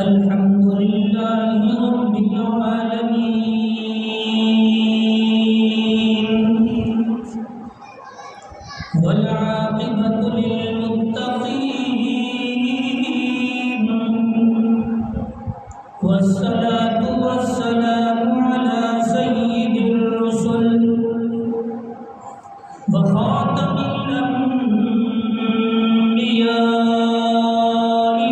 الحمد لله رب العالمين والعاقبة للمتقين والصلاة والسلام على سيد الرسل وخاتم الأنبياء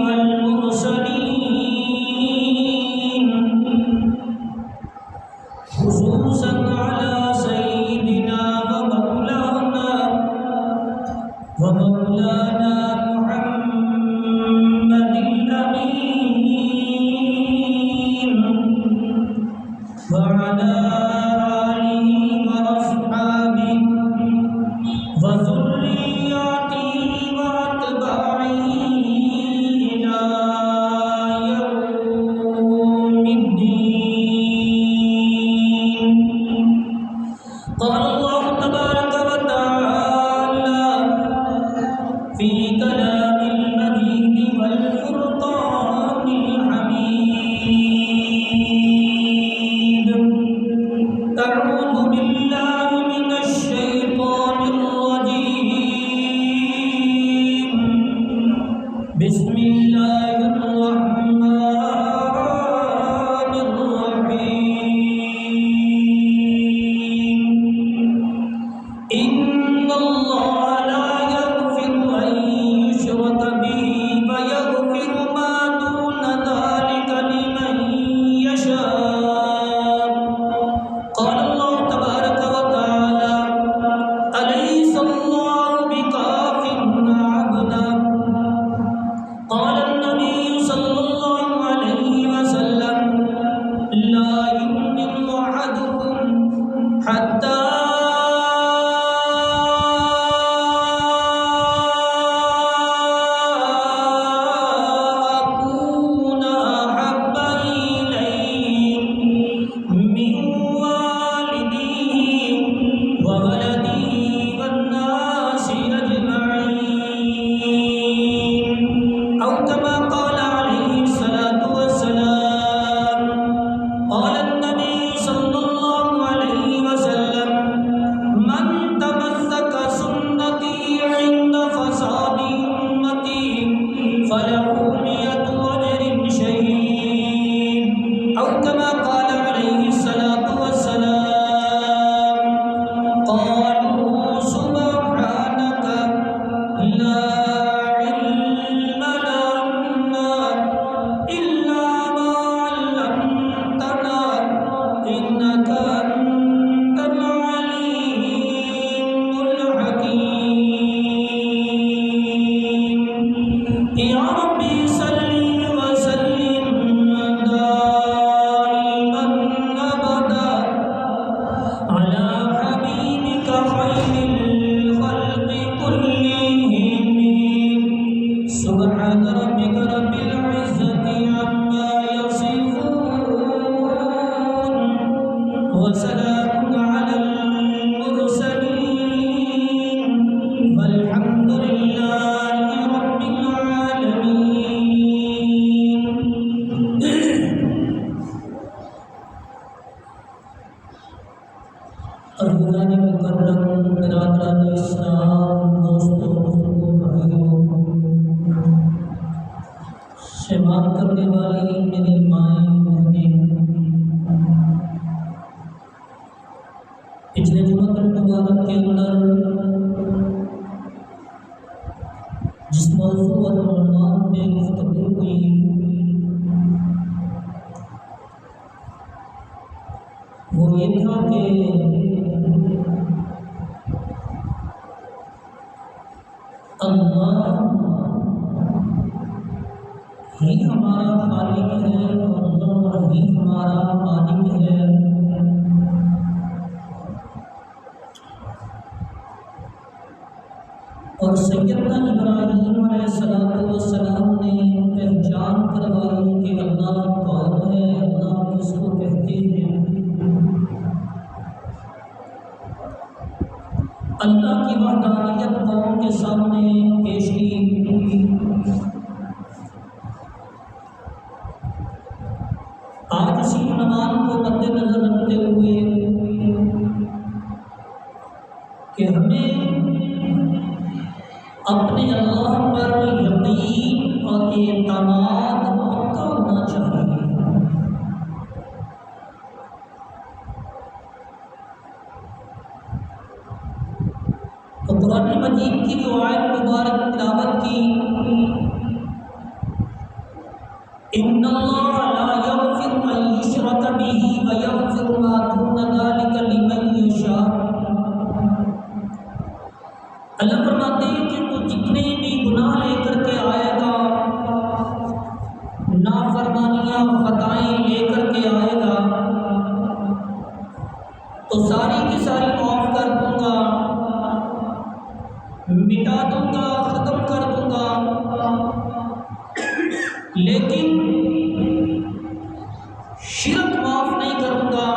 والمرسلين خصوصا على سيدنا ومولانا محمد الأمين وعلى آله وأصحابه وذرياته وأتباعه إلى يوم الدين. قال الله تبارك وتعالى في كلام المجيد والفرقان الحميد: أعوذ بالله من الشيطان الرجيم. بسم الله الرحمن الرحيم. إن الله لا يغفر أن يشرك به ويغفر ما دون ذلك لمن يشاء. قال الله تبارك وتعالى: أليس الله بكاف عبدا؟ قال النبي صلى الله عليه وسلم: لا يؤمن أحدكم حتى أكون أحب إليه من والده وولده والناس أجمعين، أو كما قال عليه الصلاة والسلام. قال النبي صلى الله عليه وسلم: من تمسك سنتي عند فساد أمتي فله 100 أجر شهيد، أو كما قال عليه الصلاة والسلام. قالوا سبحانك لا علم لنا إلا ما علمتنا إنك أنت العليم الحكيم. يا ربي صل وسلم دائما أبدا على حبيبك خير الخلق كلهم. سبحان ربك رب العزة عما يصفون وسلام على المرسلين والحمد لله رب العالمين. ارجان مکرم، برادران اسلام، دوستوں، بزرگوں، بھائیوں، سماعت کرنے والی میری مائیں بہنیں، پچھلے جمعہ المبارک کے اندر جس موضوع اور عنوان پہ گفتگو ہوئی وہ یہ تھا کہ اللہ ہی ہمارا خالق ہے اور اللہ ہی ہمارا مالک ہے. اور سیدنا ابراہیم علیہ السلام نے پہچان کروائی کہ اللہ کون ہے، اللہ کس کو کہتے ہیں. اللہ کی وحدانیت قوم کے سامنے پیش کی ان اللہ لا یغفر ان یشرک بہ ویغفر ما دون ذلک لمن یشاء۔ اللہ فرماتے ہیں کہ تو جتنے بھی گناہ لے کر کے آئے گا، نافرمانیاں خطائیں لے کر کے آئے گا، تو ساری کی ساری معاف کر دوں گا، مٹا دوں گا، ختم کر دوں گا، لیکن شرک معاف نہیں کروں گا۔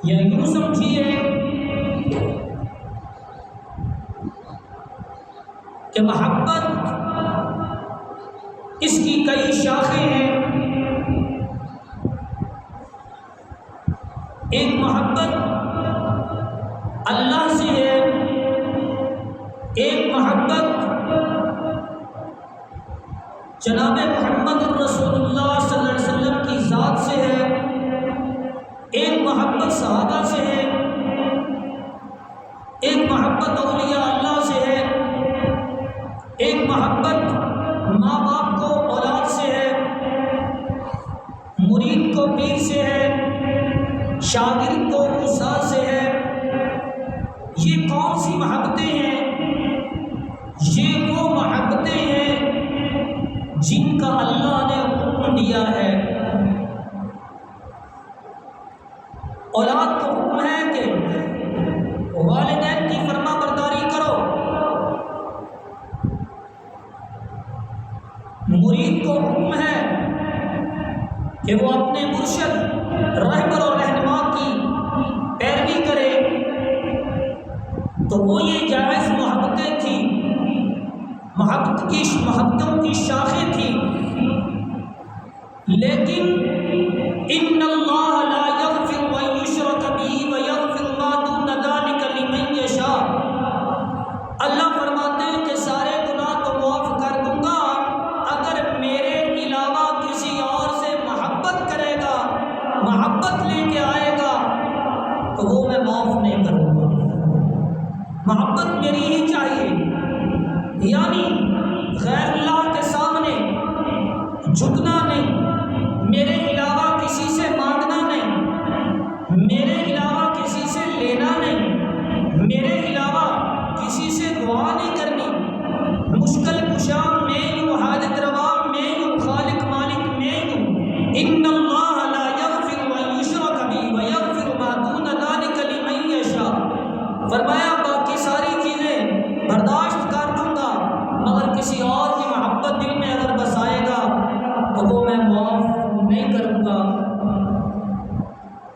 یا یوں سمجھیے کہ محبت اس کی کئی شاخیں ہیں۔ ایک محبت اللہ سے ہے، ایک محبت جناب محمد رسول اللہ صلی اللہ علیہ وسلم کی ذات سے ہے، ایک محبت صحابہ سے ہے، ایک محبت اولیاء اللہ سے ہے، ایک محبت ماں باپ کو اولاد سے ہے، مرید کو پیر سے ہے، شاگرد کو استاد سے ہے۔ یہ کون سی محبتیں ہیں؟ یہ وہ محبتیں ہیں جن کا اللہ نے حکم دیا ہے۔ اولاد کو حکم ہے کہ والدین کی فرما برداری کرو، مرید کو حکم ہے کہ وہ اپنے مرشد رہبر اور رہنما کی پیروی کرے۔ تو وہ یہ جائز محبتیں تھیں، محبتوں کی شاخیں تھیں، لیکن ان اللہ لا یغفر ان یشرک بہ ویغفر ما دون ذلک لمن یشاء۔ اللہ فرماتے ہیں کہ سارے گناہ تو معاف کر دوں گا، اگر میرے علاوہ کسی اور سے محبت کرے گا، محبت لے کے آئے گا، تو وہ میں معاف نہیں کروں گا۔ محبت میری ہی چاہیے، یعنی غیر اللہ کے سامنے جھکنا نہیں، میرے علاوہ کسی سے مانگنا نہیں، میرے علاوہ کسی سے لینا نہیں، میرے علاوہ کسی سے دعا نہیں کرنی۔ مشکل کشا میں ہوں، حاجت روا میں ہوں، خالق مالک میں ہوں۔ ان اللہ لا یغفر ان یشرک بہ ویغفر ما دون ذلک لمن یشاء۔ فرمایا باقی ساری چیزیں برداشت کر دوں گا، مگر کسی اور کی محبت دل میں اگر بسائے گا تو وہ میں معاف نہیں کروں گا۔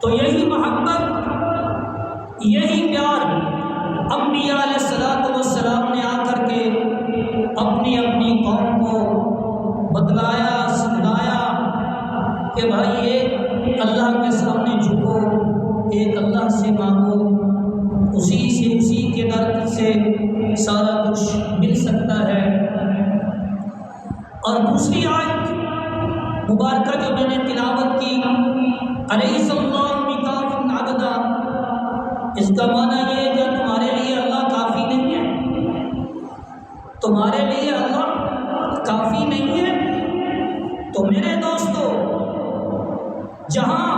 تو یہی محبت، یہی پیار انبیاء علیہ الصلوۃ والسلام نے آ کر کے اپنی اپنی قوم کو بتلایا، سکھلایا کہ بھائی ایک اللہ کے سامنے جھکو، ایک اللہ سے مانگو، اسی کے در سے سارا کچھ مل سکتا ہے۔ اور دوسری آیت مبارکہ جو میں نے تلاوت کی، الیس اللہ بکاف عبدا، اس کا معنی یہ ہے کہ تمہارے لیے اللہ کافی نہیں ہے، تمہارے لیے اللہ کافی نہیں ہے۔ تو میرے دوستو، جہاں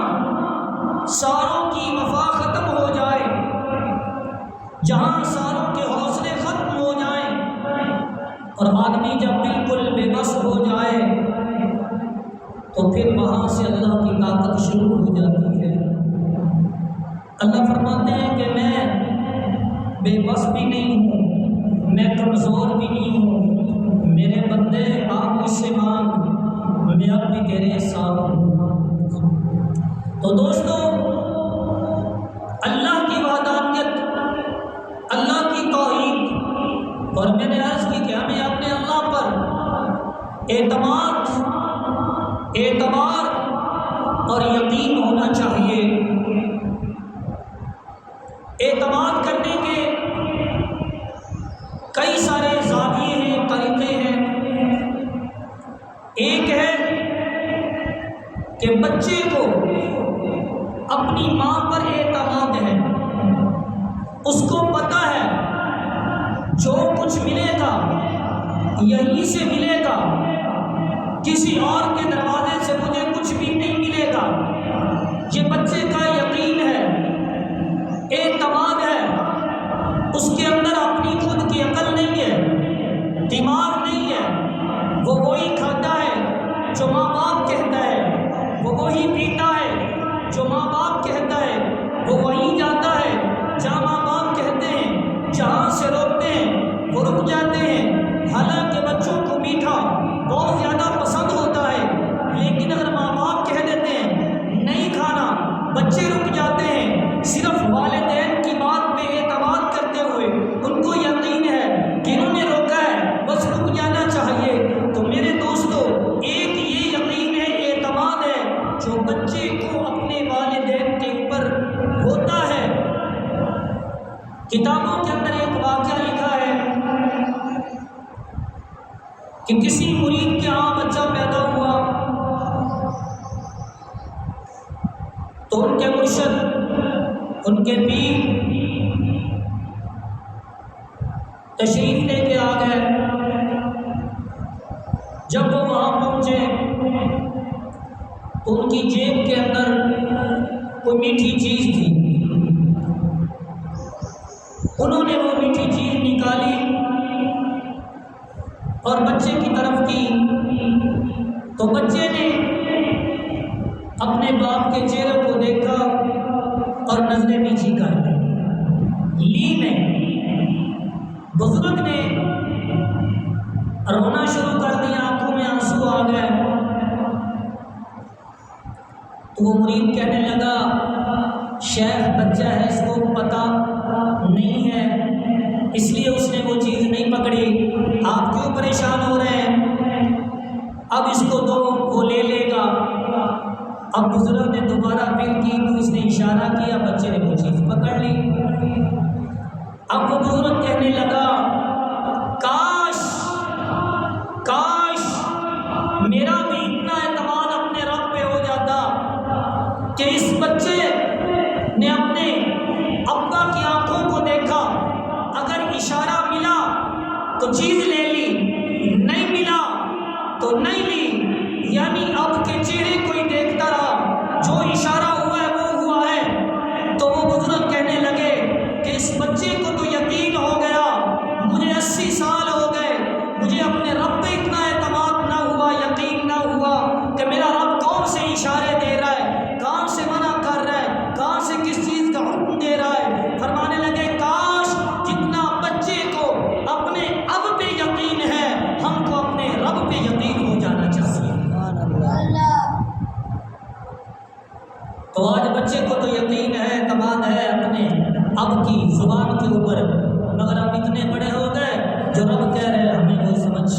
ساروں کی وفا ختم ہو جائے، جہاں ساروں کے حوصلے ختم ہو جائیں، اور آدمی جب بالکل بے بس ہو جائے تو پھر وہاں سے اللہ کی طاقت شروع ہو جاتی ہے۔ اللہ فرماتے ہیں کہ میں بے بس بھی نہیں ہوں، میں کمزور بھی نہیں ہوں، میرے بندے آپ مجھ سے مانگ، میں اب بھی تیرے ساتھ ہوں۔ تو دوستو، اللہ کی وحدانیت، اللہ کی توحید، اور میں نے عرض کی کہ ہمیں اپنے اللہ پر اعتبار اور یقین ہونا چاہیے۔ اعتماد کرنے کے کئی سارے زاویے ہیں، طریقے ہیں۔ ایک ہے کہ بچے کو اپنی ماں پر اعتماد ہے، اس کو پتہ ہے جو کچھ ملے گا یہیں سے ملے گا، کسی اور کے دروازے سے مجھے کچھ بھی نہیں ملے گا۔ یہ بچے کا یقین ہے، اعتماد ہے، اس کے اندر اپنی خود کی عقل نہیں ہے، دماغ نہیں ہے، وہ وہی کھاتا ہے جو ماں باپ کہتا ہے، وہ وہی پیتا ہے جو ماں باپ کہتا ہے، وہ وہیں جاتا ہے جہاں ماں باپ کہتے ہیں، جہاں سے روکتے ہیں وہ رک جاتے ہیں۔ حالانکہ بچوں کو میٹھا بہت زیادہ پسند ہوتا ہے، لیکن اگر ماں باپ کہہ دیتے ہیں نہیں کھانا، بچے رک جاتے ہیں، صرف والدین کی بات پہ اعتماد کرتے ہوئے ان کو یقین ہے کہ انہوں نے روکا ہے بس رک جانا چاہیے۔ تو میرے دوستو، ایک یہ یقین ہے، اعتماد ہے جو بچے کو اپنے والدین کے اوپر ہوتا ہے۔ کتابوں کے اندر ایک واقعہ لکھا ہے کہ کسی مرید کے یہاں بچہ پیدا ہوا تو ان کے مرشد، ان کے پیر تشریف لے کے آ گئے۔ جب وہ وہاں پہنچے تو ان کی جیب کے اندر کوئی میٹھی چیز تھی، انہوں نے وہ میٹھی چیز نکالی اور بچے کی طرف کی، تو بچے نے اپنے باپ کے چہرے کو دیکھا اور نظریں نیچی کر لی نہیں۔ بزرگ نے رونا شروع کر دیا، آنکھوں میں آنسو آ گئے۔ تو وہ مرید کہنے لگا، شیخ بچہ ہے، اس کو پتہ نہیں ہے، اس لیے اس نے وہ چیز نہیں پکڑی، آپ کیوں پریشان ہو رہے ہیں؟ اب اس کو دو، وہ لے لے گا۔ اب بزرگ نے دوبارہ پھر کی تو اس نے اشارہ کیا، بچے نے وہ چیز پکڑ لی۔ اب وہ بزرگ کہنے لگا، کاش میرا بھی اتنا اعتماد اپنے رب پہ ہو جاتا کہ اس بچے نے اپنے ابا کی آنکھوں کو دیکھا، اگر اشارہ ملا تو چیز لے لی، نہیں ملا تو نہیں لی، یعنی اب کے چہرے کو ہی دیکھتا رہا، جو اشارہ ہوا ہے وہ ہوا ہے۔ تو وہ بزرگ کہنے لگے کہ اس بچے کو تو یقین ہو گیا، مجھے 80 سال ہو گئے، مجھے اپنے رب پہ اتنا اعتماد نہ ہوا، یقین نہ ہوا کہ میرا رب کون سے اشارے دے رہا ہے، کہاں سے منع کر رہا ہے، کہاں سے کس چیز کا حکم دے رہا ہے۔ فرمانے لگے، کاش جتنا بچے کو اپنے اب پہ یقین ہے، ہم کو اپنے رب پہ یقین ہو جانا چاہیے۔ تو آج بچے کو تو یقین ہے، اعتماد ہے اپنے اب کی زبان کے اوپر، مگر ہم اتنے بڑے ہو گئے جو رب کہہ رہے ہیں ہمیں وہ سمجھ